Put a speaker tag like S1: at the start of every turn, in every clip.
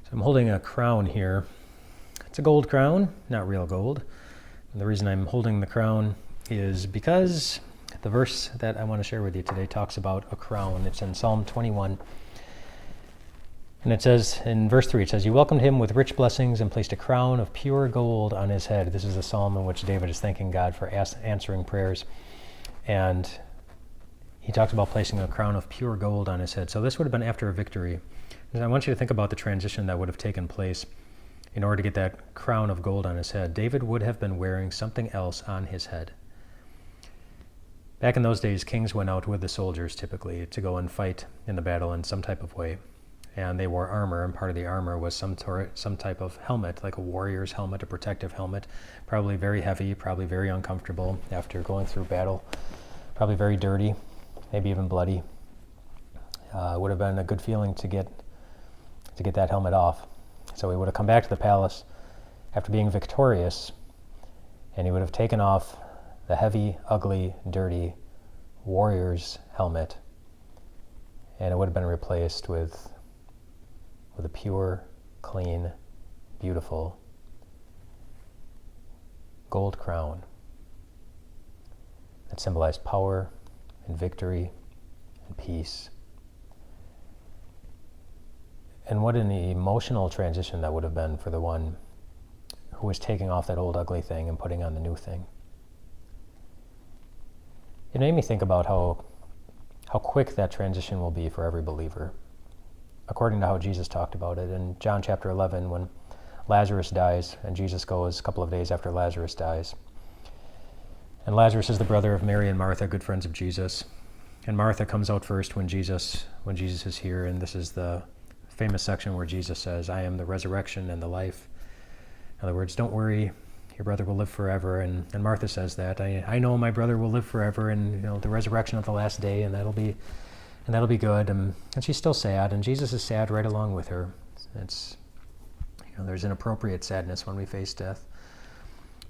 S1: So I'm holding a crown here. It's a gold crown, not real gold. And the reason I'm holding the crown is because the verse that I want to share with you today talks about a crown. It's in Psalm 21. And it says, in verse 3, it says, "You welcomed him with rich blessings and placed a crown of pure gold on his head." This is a psalm in which David is thanking God for answering prayers. And he talks about placing a crown of pure gold on his head. So this would have been after a victory. And I want you to think about the transition that would have taken place in order to get that crown of gold on his head. David would have been wearing something else on his head. Back in those days, kings went out with the soldiers typically to go and fight in the battle in some type of way. And they wore armor, and part of the armor was some type of helmet, like a warrior's helmet, a protective helmet, probably very heavy, probably very uncomfortable after going through battle, probably very dirty, maybe even bloody. It would have been a good feeling to get that helmet off. So he would have come back to the palace after being victorious, and he would have taken off the heavy, ugly, dirty warrior's helmet, and it would have been replaced with a pure, clean, beautiful gold crown that symbolized power and victory and peace. And what an emotional transition that would have been for the one who was taking off that old ugly thing and putting on the new thing. It made me think about how quick that transition will be for every believer, according to how Jesus talked about it. In John chapter 11, when Lazarus dies, and Jesus goes a couple of days after Lazarus dies. And Lazarus is the brother of Mary and Martha, good friends of Jesus. And Martha comes out first when Jesus is here, and this is the famous section where Jesus says, "I am the resurrection and the life." In other words, don't worry, your brother will live forever. And Martha says that, I know my brother will live forever, and the resurrection of the last day, and that'll be good. And she's still sad, and Jesus is sad right along with her. It's there's an appropriate sadness when we face death.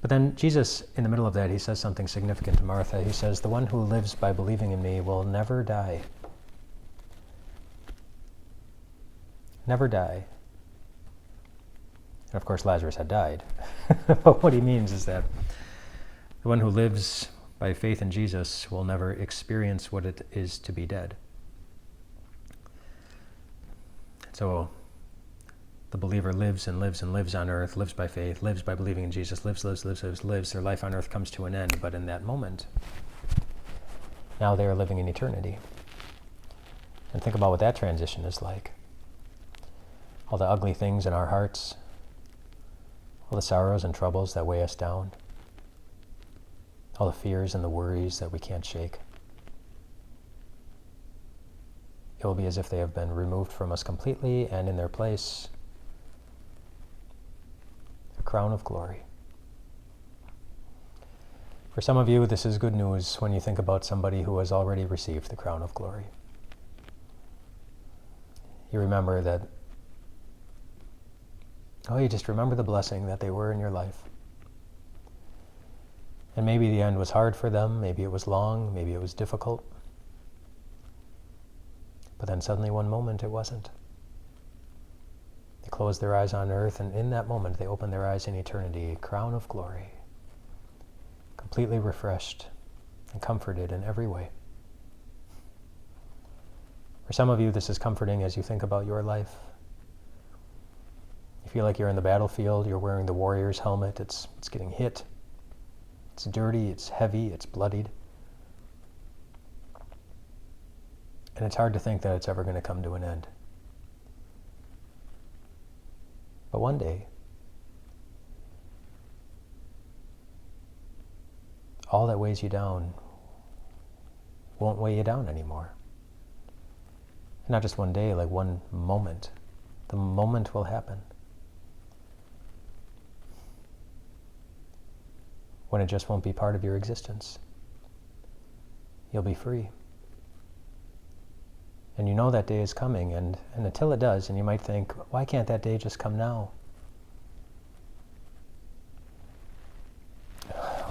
S1: But then Jesus, in the middle of that, he says something significant to Martha. He says, "The one who lives by believing in me will never die." Never die. And of course, Lazarus had died. But what he means is that the one who lives by faith in Jesus will never experience what it is to be dead. So the believer lives and lives and lives on earth, lives by faith, lives by believing in Jesus, lives. Their life on earth comes to an end. But in that moment, now they are living in eternity. And think about what that transition is like. All the ugly things in our hearts, all the sorrows and troubles that weigh us down, all the fears and the worries that we can't shake. It will be as if they have been removed from us completely, and in their place, a crown of glory. For some of you, this is good news when you think about somebody who has already received the crown of glory. You remember that you just remember the blessing that they were in your life. And maybe the end was hard for them, maybe it was long, maybe it was difficult. But then suddenly one moment it wasn't. They closed their eyes on earth, and in that moment they opened their eyes in eternity, a crown of glory, completely refreshed and comforted in every way. For some of you, this is comforting as you think about your life. You feel like you're in the battlefield, you're wearing the warrior's helmet, it's getting hit. It's dirty, it's heavy, it's bloodied. And it's hard to think that it's ever going to come to an end. But one day, all that weighs you down won't weigh you down anymore. And not just one day, like one moment. The moment will happen when it just won't be part of your existence. You'll be free. And you know that day is coming, and until it does, and you might think, why can't that day just come now?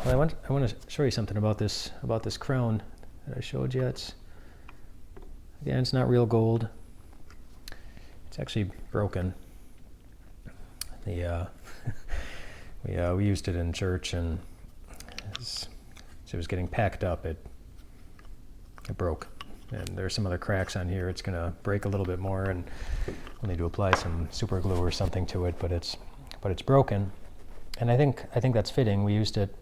S1: Well, I want to show you something about this crown that I showed you. It's not real gold. It's actually broken. The we used it in church, and as it was getting packed up, it broke. And there's some other cracks on here. It's going to break a little bit more, and we'll need to apply some super glue or something to it. But it's broken, and I think that's fitting. We used it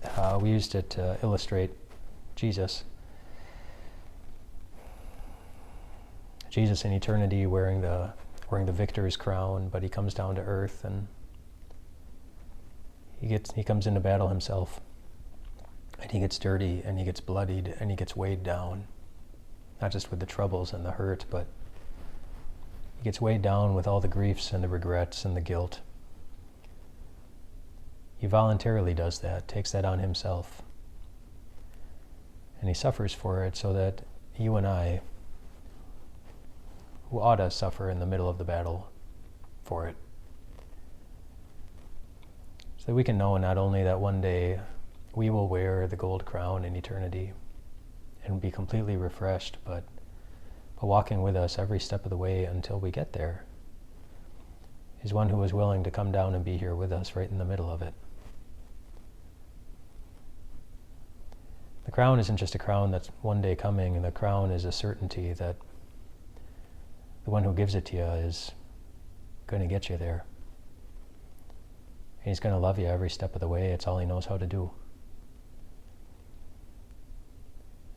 S1: to illustrate Jesus. Jesus in eternity wearing the victor's crown, but he comes down to earth and he comes into battle himself. And he gets dirty, and he gets bloodied, and he gets weighed down. Not just with the troubles and the hurt, but he gets weighed down with all the griefs and the regrets and the guilt. He voluntarily does that, takes that on himself. And he suffers for it so that you and I, who ought to suffer in the middle of the battle for it, so that we can know not only that one day we will wear the gold crown in eternity and be completely refreshed, but walking with us every step of the way until we get there is one who is willing to come down and be here with us right in the middle of it. The crown isn't just a crown that's one day coming, and the crown is a certainty that the one who gives it to you is going to get you there. And he's going to love you every step of the way. It's all he knows how to do.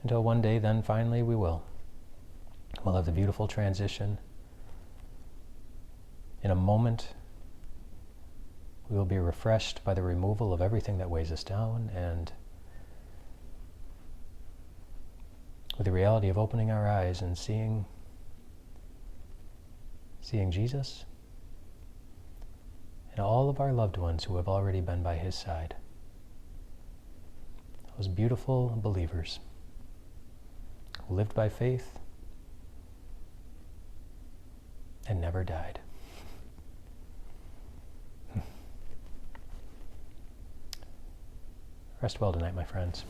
S1: Until one day, then finally we will. We'll have the beautiful transition. In a moment, we will be refreshed by the removal of everything that weighs us down, and with the reality of opening our eyes and seeing Jesus and all of our loved ones who have already been by his side. Those beautiful believers who lived by faith and never died. Rest well tonight, my friends.